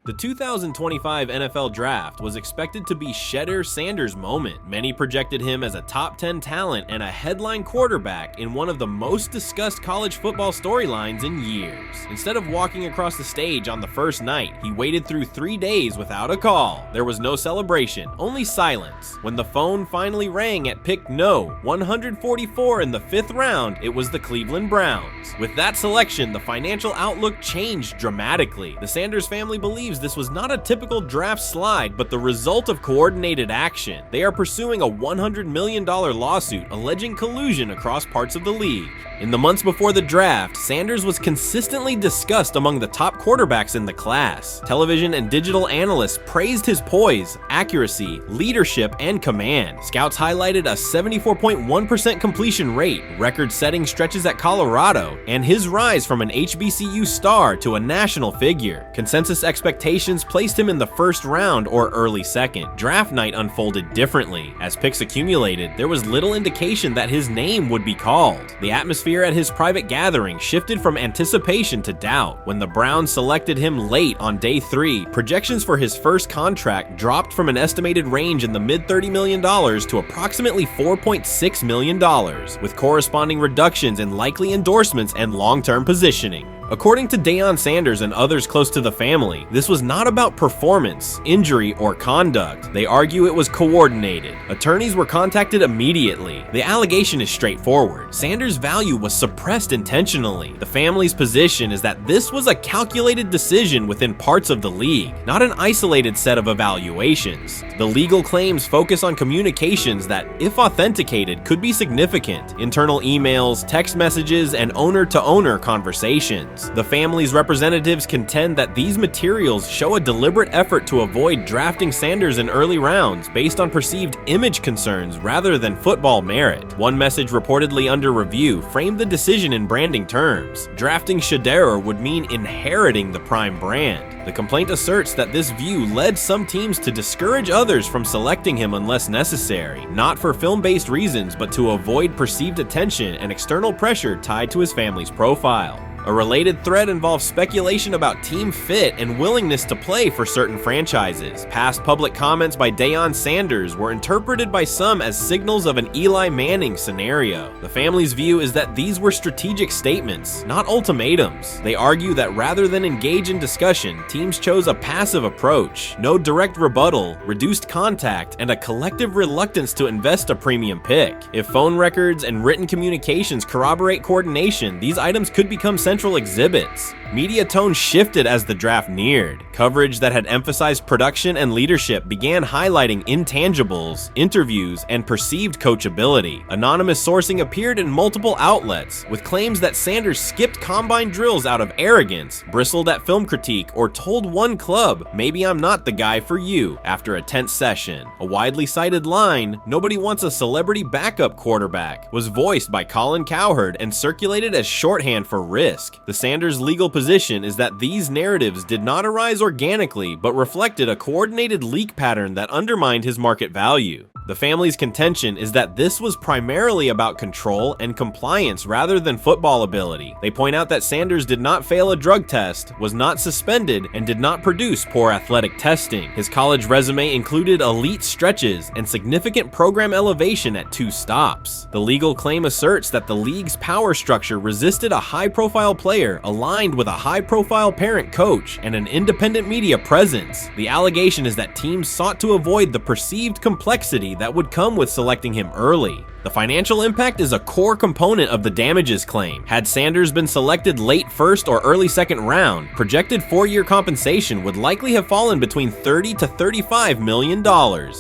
The 2025 NFL Draft was expected to be Shedeur Sanders' moment. Many projected him as a top 10 talent and a headline quarterback in one of the most discussed college football storylines in years. Instead of walking across the stage on the first night, he waited through 3 days without a call. There was no celebration, only silence. When the phone finally rang at pick no. 144 in the 5th round, it was the Cleveland Browns. With that selection, the financial outlook changed dramatically. The Sanders family believes this was not a typical draft slide, but the result of coordinated action. They are pursuing a $100 million lawsuit alleging collusion across parts of the league. In the months before the draft, Sanders was consistently discussed among the top quarterbacks in the class. Television and digital analysts praised his poise, accuracy, leadership, and command. Scouts highlighted a 74.1% completion rate, record-setting stretches at Colorado, and his rise from an HBCU star to a national figure. Consensus expectations placed him in the first round or early second. Draft night unfolded differently. As picks accumulated, there was little indication that his name would be called. The atmosphere at his private gathering shifted from anticipation to doubt. When the Browns selected him late on day 3, projections for his first contract dropped from an estimated range in the mid-$30 million to approximately $4.6 million, with corresponding reductions in likely endorsements and long-term positioning. According to Deion Sanders and others close to the family, this was not about performance, injury, or conduct. They argue it was coordinated. Attorneys were contacted immediately. The allegation is straightforward. Sanders' value was suppressed intentionally. The family's position is that this was a calculated decision within parts of the league, not an isolated set of evaluations. The legal claims focus on communications that, if authenticated, could be significant. Internal emails, text messages, and owner-to-owner conversations. The family's representatives contend that these materials show a deliberate effort to avoid drafting Sanders in early rounds based on perceived image concerns rather than football merit. One message reportedly under review framed the decision in branding terms. Drafting Shedeur would mean inheriting the Prime brand. The complaint asserts that this view led some teams to discourage others from selecting him unless necessary, not for film-based reasons, but to avoid perceived attention and external pressure tied to his family's profile. A related thread involves speculation about team fit and willingness to play for certain franchises. Past public comments by Deion Sanders were interpreted by some as signals of an Eli Manning scenario. The family's view is that these were strategic statements, not ultimatums. They argue that rather than engage in discussion, teams chose a passive approach, no direct rebuttal, reduced contact, and a collective reluctance to invest a premium pick. If phone records and written communications corroborate coordination, these items could become central exhibits. Media tone shifted as the draft neared. Coverage that had emphasized production and leadership began highlighting intangibles, interviews, and perceived coachability. Anonymous sourcing appeared in multiple outlets, with claims that Sanders skipped combine drills out of arrogance, bristled at film critique, or told one club, "Maybe I'm not the guy for you," after a tense session. A widely cited line, "Nobody wants a celebrity backup quarterback," was voiced by Colin Cowherd and circulated as shorthand for risk. The Sanders legal position is that these narratives did not arise organically, but reflected a coordinated leak pattern that undermined his market value. The family's contention is that this was primarily about control and compliance rather than football ability. They point out that Sanders did not fail a drug test, was not suspended, and did not produce poor athletic testing. His college resume included elite stretches and significant program elevation at 2 stops. The legal claim asserts that the league's power structure resisted a high-profile player aligned with a high-profile parent coach and an independent media presence. The allegation is that teams sought to avoid the perceived complexity that would come with selecting him early. The financial impact is a core component of the damages claim. Had Sanders been selected late first or early second round, projected 4-year compensation would likely have fallen between $30 to $35 million,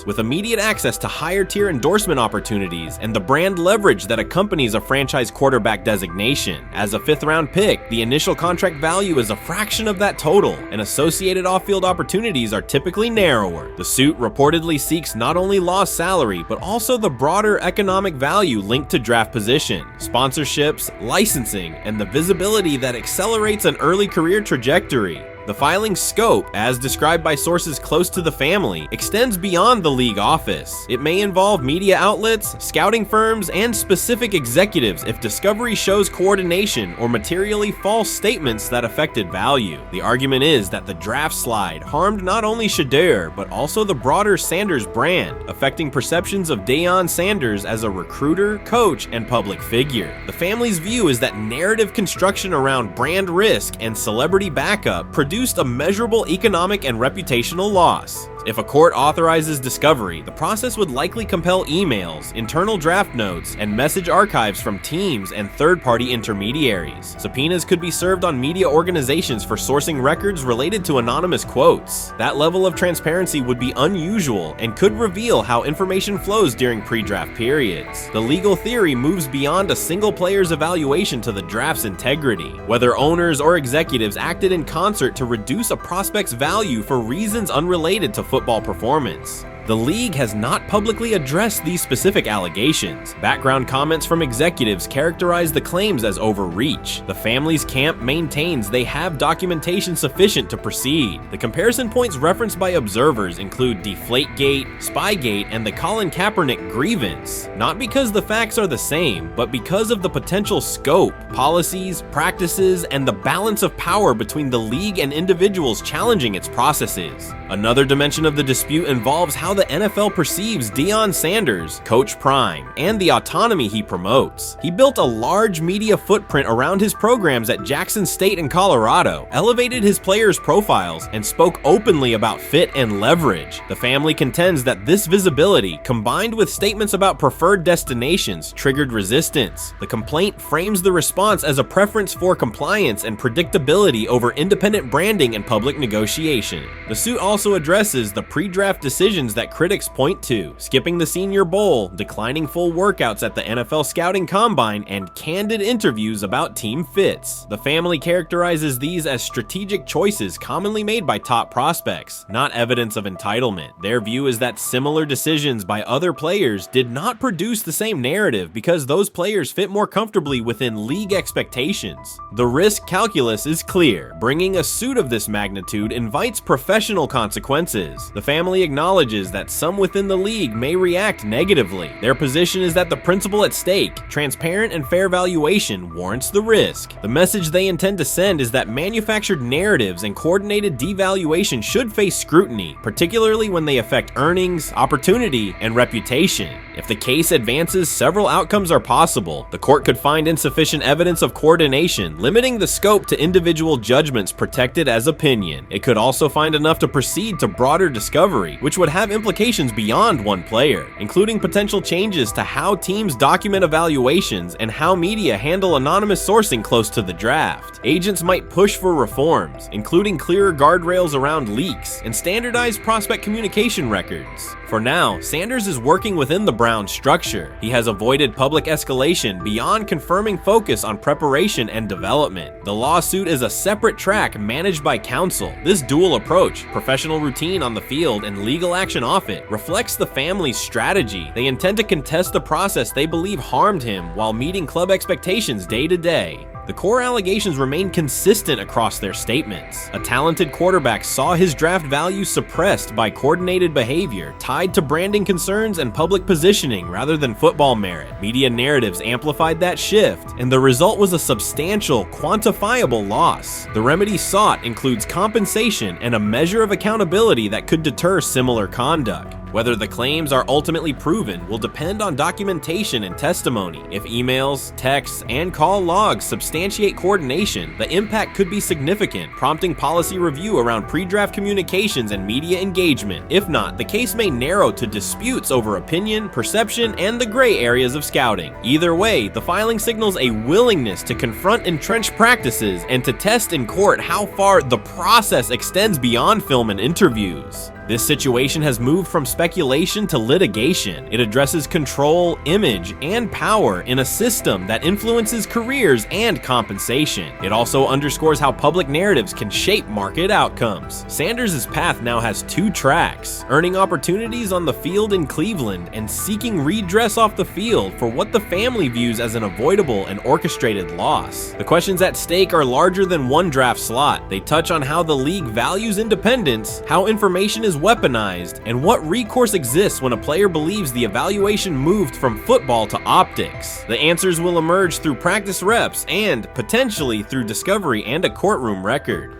with immediate access to higher tier endorsement opportunities and the brand leverage that accompanies a franchise quarterback designation. As a 5th round pick, the initial contract value is a fraction of that total, and associated off-field opportunities are typically narrower. The suit reportedly seeks not only lost salary, but also the broader economic value linked to draft position, sponsorships, licensing, and the visibility that accelerates an early career trajectory. The filing's scope, as described by sources close to the family, extends beyond the league office. It may involve media outlets, scouting firms, and specific executives if discovery shows coordination or materially false statements that affected value. The argument is that the draft slide harmed not only Shedeur, but also the broader Sanders brand, affecting perceptions of Deion Sanders as a recruiter, coach, and public figure. The family's view is that narrative construction around brand risk and celebrity backup produced a measurable economic and reputational loss. If a court authorizes discovery, the process would likely compel emails, internal draft notes, and message archives from teams and third-party intermediaries. Subpoenas could be served on media organizations for sourcing records related to anonymous quotes. That level of transparency would be unusual and could reveal how information flows during pre-draft periods. The legal theory moves beyond a single player's evaluation to the draft's integrity, whether owners or executives acted in concert to reduce a prospect's value for reasons unrelated to football performance. The league has not publicly addressed these specific allegations. Background comments from executives characterize the claims as overreach. The family's camp maintains they have documentation sufficient to proceed. The comparison points referenced by observers include Deflategate, Spygate, and the Colin Kaepernick grievance, not because the facts are the same, but because of the potential scope, policies, practices, and the balance of power between the league and individuals challenging its processes. Another dimension of the dispute involves how the NFL perceives Deion Sanders, Coach Prime, and the autonomy he promotes. He built a large media footprint around his programs at Jackson State and Colorado, elevated his players' profiles, and spoke openly about fit and leverage. The family contends that this visibility, combined with statements about preferred destinations, triggered resistance. The complaint frames the response as a preference for compliance and predictability over independent branding and public negotiation. The suit also addresses the pre-draft decisions that critics point to: skipping the Senior Bowl, declining full workouts at the NFL Scouting Combine, and candid interviews about team fits. The family characterizes these as strategic choices commonly made by top prospects, not evidence of entitlement. Their view is that similar decisions by other players did not produce the same narrative because those players fit more comfortably within league expectations. The risk calculus is clear. Bringing a suit of this magnitude invites professional consequences. The family acknowledges that some within the league may react negatively. Their position is that the principle at stake, transparent and fair valuation, warrants the risk. The message they intend to send is that manufactured narratives and coordinated devaluation should face scrutiny, particularly when they affect earnings, opportunity, and reputation. If the case advances, several outcomes are possible. The court could find insufficient evidence of coordination, limiting the scope to individual judgments protected as opinion. It could also find enough to proceed to broader discovery, which would have implications beyond one player, including potential changes to how teams document evaluations and how media handle anonymous sourcing close to the draft. Agents might push for reforms, including clearer guardrails around leaks and standardized prospect communication records. For now, Sanders is working within the Browns structure. He has avoided public escalation beyond confirming focus on preparation and development. The lawsuit is a separate track managed by counsel. This dual approach, professional routine on the field and legal action off it, reflects the family's strategy. They intend to contest the process they believe harmed him while meeting club expectations day to day. The core allegations remain consistent across their statements. A talented quarterback saw his draft value suppressed by coordinated behavior tied to branding concerns and public positioning rather than football merit. Media narratives amplified that shift, and the result was a substantial, quantifiable loss. The remedy sought includes compensation and a measure of accountability that could deter similar conduct. Whether the claims are ultimately proven will depend on documentation and testimony. If emails, texts, and call logs substantiate coordination, the impact could be significant, prompting policy review around pre-draft communications and media engagement. If not, the case may narrow to disputes over opinion, perception, and the gray areas of scouting. Either way, the filing signals a willingness to confront entrenched practices and to test in court how far the process extends beyond film and interviews. This situation has moved from speculation to litigation. It addresses control, image, and power in a system that influences careers and compensation. It also underscores how public narratives can shape market outcomes. Sanders' path now has two tracks: earning opportunities on the field in Cleveland and seeking redress off the field for what the family views as an avoidable and orchestrated loss. The questions at stake are larger than one draft slot. They touch on how the league values independence, how information is weaponized, and what recourse exists when a player believes the evaluation moved from football to optics. The answers will emerge through practice reps and, potentially, through discovery and a courtroom record.